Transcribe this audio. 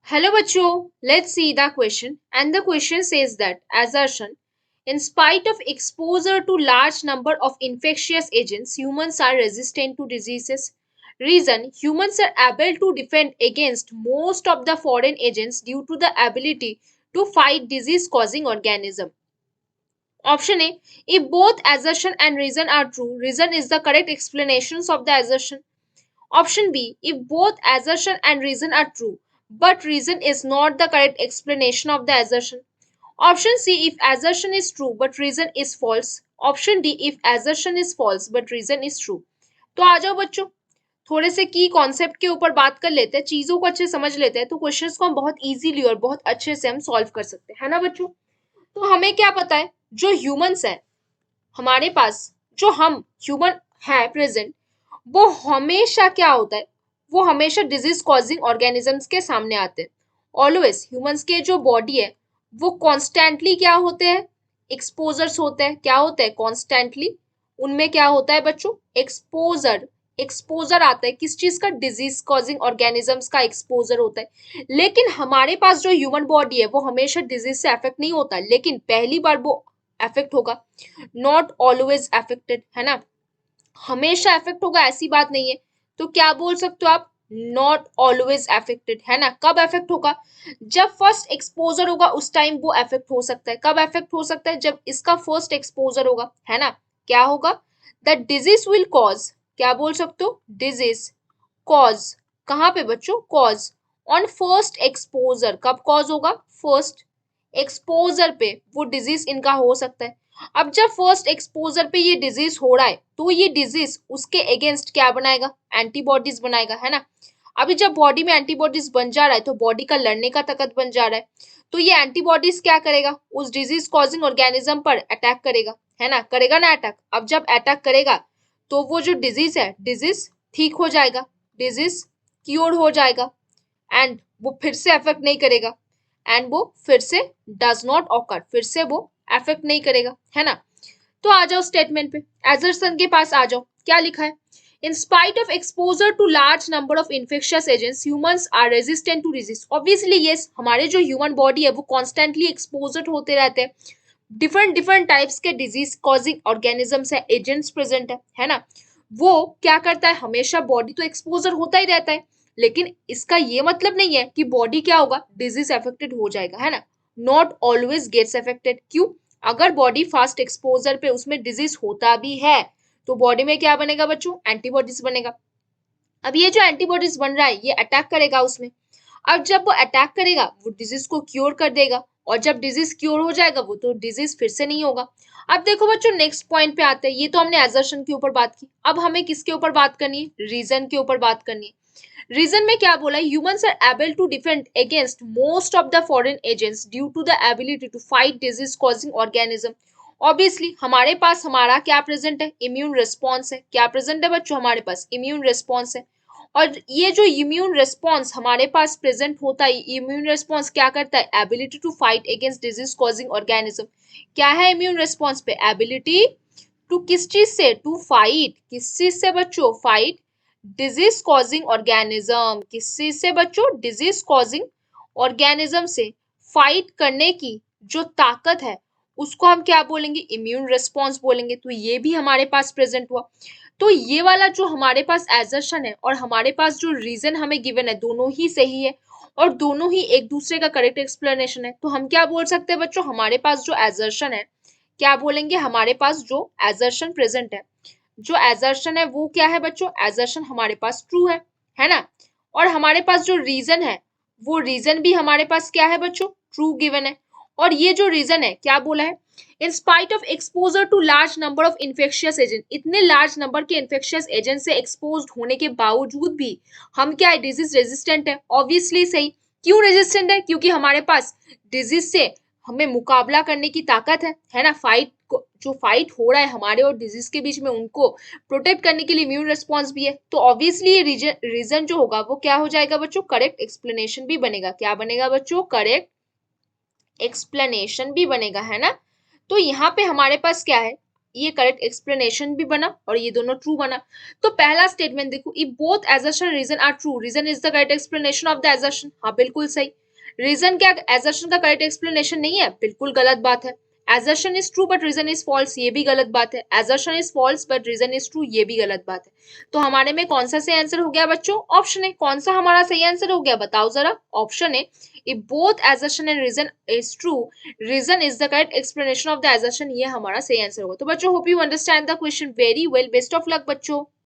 Hello bachcho, let's see the question. And the question says that assertion, in spite of exposure to large number of infectious agents, humans are resistant to diseases. Reason, humans are able to defend against most of the foreign agents due to the ability to fight disease causing organism. Option A, if both assertion and reason are true, reason is the correct explanations of the assertion. Option B, if both assertion and reason are true, but reason is not the correct explanation of the assertion. Option C, if assertion is true but reason is false. Option D, if assertion is false but reason is true. तो आ जाओ बच्चों, थोड़े से की concept के ऊपर बात कर लेते हैं, चीजों को अच्छे समझ लेते हैं, तो क्वेश्चंस को हम बहुत इजीली और बहुत अच्छे से हम सॉल्व कर सकते हैं, है ना बच्चों। तो हमें क्या पता है, जो ह्यूमंस है हमारे पास, जो हम ह्यूमन है प्रेजेंट, वो हमेशा क्या होता है, वो हमेशा डिजीज कॉजिंग ऑर्गेनिजम्स के सामने आते हैं। ऑलवेज ह्यूमंस के जो बॉडी है वो कॉन्स्टेंटली क्या होते हैं, एक्सपोजर्स होते हैं। क्या होते हैं कॉन्स्टेंटली, उनमें क्या होता है बच्चों, एक्सपोजर। एक्सपोजर आता है किस चीज का, डिजीज कॉजिंग ऑर्गेनिजम्स का एक्सपोजर होता है। लेकिन हमारे पास जो ह्यूमन बॉडी है वो हमेशा डिजीज से अफेक्ट नहीं होता, लेकिन पहली बार वो अफेक्ट होगा, नॉट ऑलवेज अफेक्टेड, है ना। हमेशा अफेक्ट होगा ऐसी बात नहीं है, तो क्या बोल सकते हो आप, नॉट ऑलवेज अफेक्टेड, है ना। कब अफेक्ट होगा, जब फर्स्ट एक्सपोजर होगा उस टाइम वो अफेक्ट हो सकता है। कब अफेक्ट हो सकता है, जब इसका फर्स्ट एक्सपोजर होगा, है ना। क्या होगा, द डिजीज विल कॉज, क्या बोल सकते हो, डिजीज कॉज, कहाँ पे बच्चों, कॉज ऑन फर्स्ट एक्सपोजर। कब कॉज होगा, फर्स्ट एक्सपोजर पे वो डिजीज इनका हो सकता है। अब जब फर्स्ट एक्सपोजर पे ये डिजीज हो रहा है तो ये डिजीज उसके अगेंस्ट क्या बनाएगा, एंटीबॉडीज बनाएगा, है ना। अभी जब बॉडी में एंटीबॉडीज बन जा रहा है तो बॉडी का लड़ने का ताकत बन जा रहा है, तो ये एंटीबॉडीज क्या करेगा, उस डिजीज कॉजिंग ऑर्गेनिज्म पर अटैक करेगा, है ना, करेगा ना अटैक। अब जब अटैक करेगा तो वो जो डिजीज है, डिजीज ठीक हो जाएगा, डिजीज क्योर हो जाएगा, एंड वो फिर से अफेक्ट नहीं करेगा, एंड वो फिर से डज नॉट ऑकर, फिर से वो अफेक्ट नहीं करेगा, है ना। तो आ जाओ स्टेटमेंट पे, एजरसन के पास आ जाओ, क्या लिखा है, in spite of exposure to large number of infectious agents humans are resistant to disease. Obviously yes, हमारे जो ह्यूमन बॉडी है वो कॉन्स्टेंटली एक्सपोजर होते रहते हैं, डिफरेंट डिफरेंट टाइप्स के डिजीज कॉजिंग ऑर्गेनिजम्स है, एजेंट्स प्रेजेंट है ना। वो क्या करता है, हमेशा बॉडी तो एक्सपोजर होता ही रहता है, लेकिन इसका ये मतलब नहीं है कि बॉडी क्या होगा, डिजीज अफेक्टेड हो जाएगा, है ना। नॉट ऑलवेज गेट्स अफेक्टेड, क्यों, अगर बॉडी फास्ट एक्सपोजर पे उसमें डिजीज होता भी है तो बॉडी में क्या बनेगा बच्चों, एंटीबॉडीज बनेगा। अब ये जो एंटीबॉडीज बन रहा है ये अटैक करेगा उसमें, अब जब वो अटैक करेगा वो डिजीज को क्योर कर देगा, और जब डिजीज क्योर हो जाएगा वो तो डिजीज फिर से नहीं होगा। अब देखो बच्चों नेक्स्ट पॉइंट पे आते हैं, ये तो हमने एजर्शन के ऊपर बात की, अब हमें किसके ऊपर बात करनी है, रीजन के ऊपर बात करनी है। रीजन में क्या बोला, humans are able to defend against most of the foreign agents due to the ability to fight disease causing organism. Obviously हमारे पास हमारा क्या प्रेजेंट है, इम्यून रिस्पॉन्स है। क्या प्रेजेंट है बच्चों, हमारे पास इम्यून रिस्पॉन्स है, और ये जो इम्यून रिस्पॉन्स हमारे पास प्रेजेंट होता है, इम्यून रिस्पॉन्स क्या करता है, ability to fight against disease causing organism. क्या है इम्यून रिस्पॉन्स पे, एबिलिटी टू किस चीज से, टू फाइट, किस चीज से बच्चों, फाइट डिजीज कॉजिंग ऑर्गेनिज्म। किस चीज से बच्चों, डिजीज कॉजिंग ऑर्गेनिज्म से फाइट करने की जो ताकत है उसको हम क्या बोलेंगे, इम्यून रिस्पॉन्स बोलेंगे। तो ये भी हमारे पास प्रेजेंट हुआ। तो ये वाला जो हमारे पास एजर्शन है और हमारे पास जो रीजन हमें गिवन है दोनों ही सही है, और दोनों ही एक दूसरे का करेक्ट एक्सप्लेनेशन है। तो हम क्या बोल सकते हैं बच्चों, हमारे पास जो एजर्शन है, क्या बोलेंगे, हमारे पास जो एजर्शन प्रेजेंट है, जो एजर्शन है वो क्या है बच्चों, एजर्शन हमारे पास ट्रू है ना। और हमारे पास जो रीजन है वो रीजन भी हमारे पास क्या है बच्चों, ट्रू गिवन है। और ये जो रीजन है क्या बोला है, in spite of exposure to large number of infectious agent, इतने लार्ज नंबर के इन्फेक्शियस एजेंट से एक्सपोज होने के बावजूद भी हम क्या है, डिजीज रेजिस्टेंट है। ऑब्वियसली सही, क्यों रेजिस्टेंट है, क्योंकि हमारे पास डिजीज से हमें मुकाबला करने की ताकत है ना। फाइट जो फाइट हो रहा है हमारे और डिजीज के बीच में, उनको प्रोटेक्ट करने के लिए इम्यून रिस्पॉन्स भी है। तो ऑब्वियसली ये रीजन जो होगा वो क्या हो जाएगा बच्चों, करेक्ट एक्सप्लेनेशन भी बनेगा। क्या बनेगा बच्चों, करेक्ट एक्सप्लेनेशन भी बनेगा, है ना। तो यहाँ पे हमारे पास क्या है, ये करेक्ट एक्सप्लेनेशन भी बना और ये दोनों ट्रू बना। तो पहला स्टेटमेंट देखो, if both assertion reason are true, reason is the correct explanation of the assertion। हाँ बिल्कुल सही। रीजन क्या assertion का करेक्ट एक्सप्लेनेशन नहीं है? बिल्कुल गलत बात है। assertion is true but reason is false, ये भी गलत बात है। assertion is false but reason is true, ये भी गलत बात है। तो हमारे में कौन सा सही आंसर हो गया बच्चों? ऑप्शन है। कौन सा हमारा सही आंसर हो गया बताओ जरा? ऑप्शन है। If both assertion and reason is true, reason is the correct explanation of the assertion, ये हमारा सही आंसर होगा। तो बच्चों hope you understand the question very well. Best of luck बच्चों।